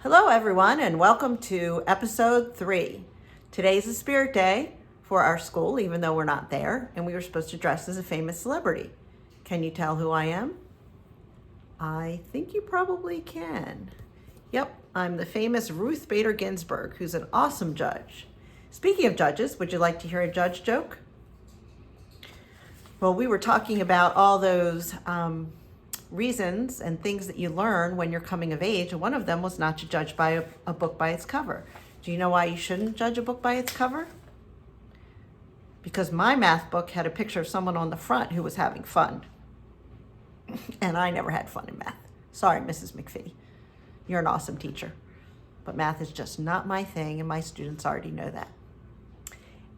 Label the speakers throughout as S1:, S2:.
S1: Hello everyone and welcome to episode 3. Today's a spirit day for our school, even though we're not there, and we were supposed to dress as a famous celebrity. Can you tell who I am? I think you probably can. Yep, I'm the famous Ruth Bader Ginsburg, who's an awesome judge. Speaking of judges, would you like to hear a judge joke? Well, we were talking about all those reasons and things that you learn when you're coming of age, and one of them was not to judge by a book by its cover. Do you know why you shouldn't judge a book by its cover? Because my math book had a picture of someone on the front who was having fun. And I never had fun in math. Sorry, Mrs. McPhee. You're an awesome teacher. But math is just not my thing, and my students already know that.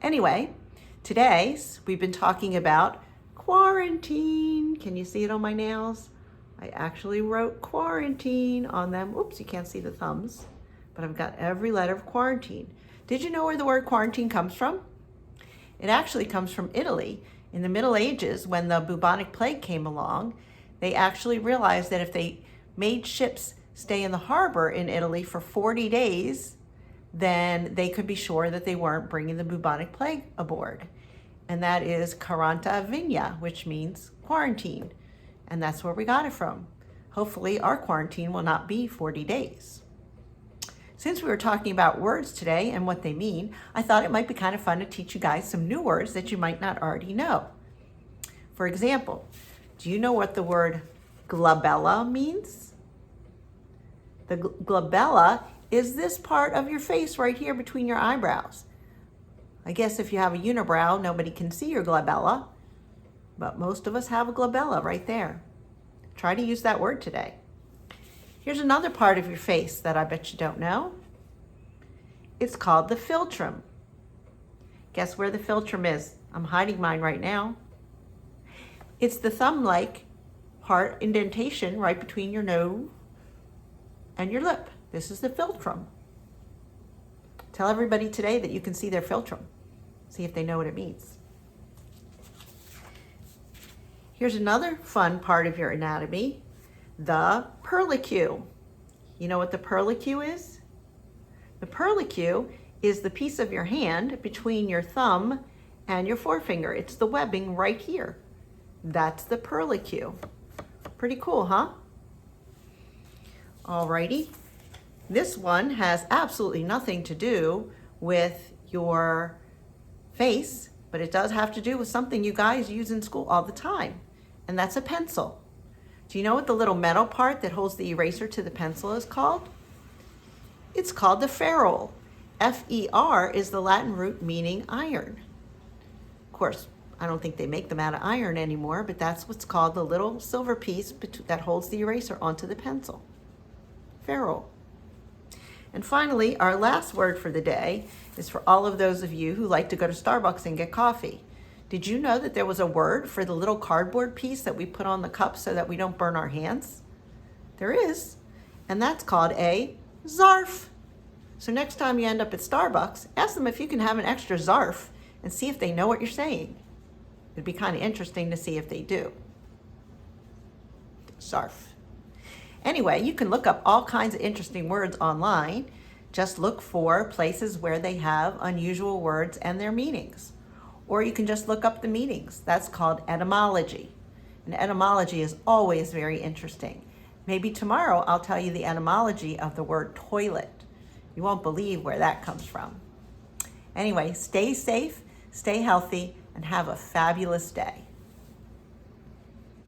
S1: Anyway, today we've been talking about quarantine. Can you see it on my nails? I actually wrote quarantine on them. Oops, you can't see the thumbs, but I've got every letter of quarantine. Did you know where the word quarantine comes from? It actually comes from Italy. In the Middle Ages, when the bubonic plague came along, they actually realized that if they made ships stay in the harbor in Italy for 40 days, then they could be sure that they weren't bringing the bubonic plague aboard. And that is quaranta vigna, which means quarantine. And that's where we got it from. Hopefully our quarantine will not be 40 days. Since we were talking about words today and what they mean, I thought it might be kind of fun to teach you guys some new words that you might not already know. For example, do you know what the word glabella means? The glabella is this part of your face right here between your eyebrows. I guess if you have a unibrow, nobody can see your glabella, but most of us have a glabella right there. Try to use that word today. Here's another part of your face that I bet you don't know. It's called the philtrum. Guess where the philtrum is? I'm hiding mine right now. It's the thumb-like part indentation right between your nose and your lip. This is the philtrum. Tell everybody today that you can see their philtrum. See if they know what it means. Here's another fun part of your anatomy, the perlicue. You know what the perlicue is? The perlicue is the piece of your hand between your thumb and your forefinger. It's the webbing right here. That's the perlicue. Pretty cool, huh? Alrighty. This one has absolutely nothing to do with your face, but it does have to do with something you guys use in school all the time, and that's a pencil. Do you know what the little metal part that holds the eraser to the pencil is called? It's called the ferrule. F-E-R is the Latin root meaning iron. Of course, I don't think they make them out of iron anymore, but that's what's called the little silver piece that holds the eraser onto the pencil. Ferrule. And finally, our last word for the day is for all of those of you who like to go to Starbucks and get coffee. Did you know that there was a word for the little cardboard piece that we put on the cup so that we don't burn our hands? There is, and that's called a zarf. So next time you end up at Starbucks, ask them if you can have an extra zarf and see if they know what you're saying. It'd be kind of interesting to see if they do. Zarf. Anyway, you can look up all kinds of interesting words online. Just look for places where they have unusual words and their meanings. Or you can just look up the meanings. That's called etymology. And etymology is always very interesting. Maybe tomorrow I'll tell you the etymology of the word toilet. You won't believe where that comes from. Anyway, stay safe, stay healthy, and have a fabulous day.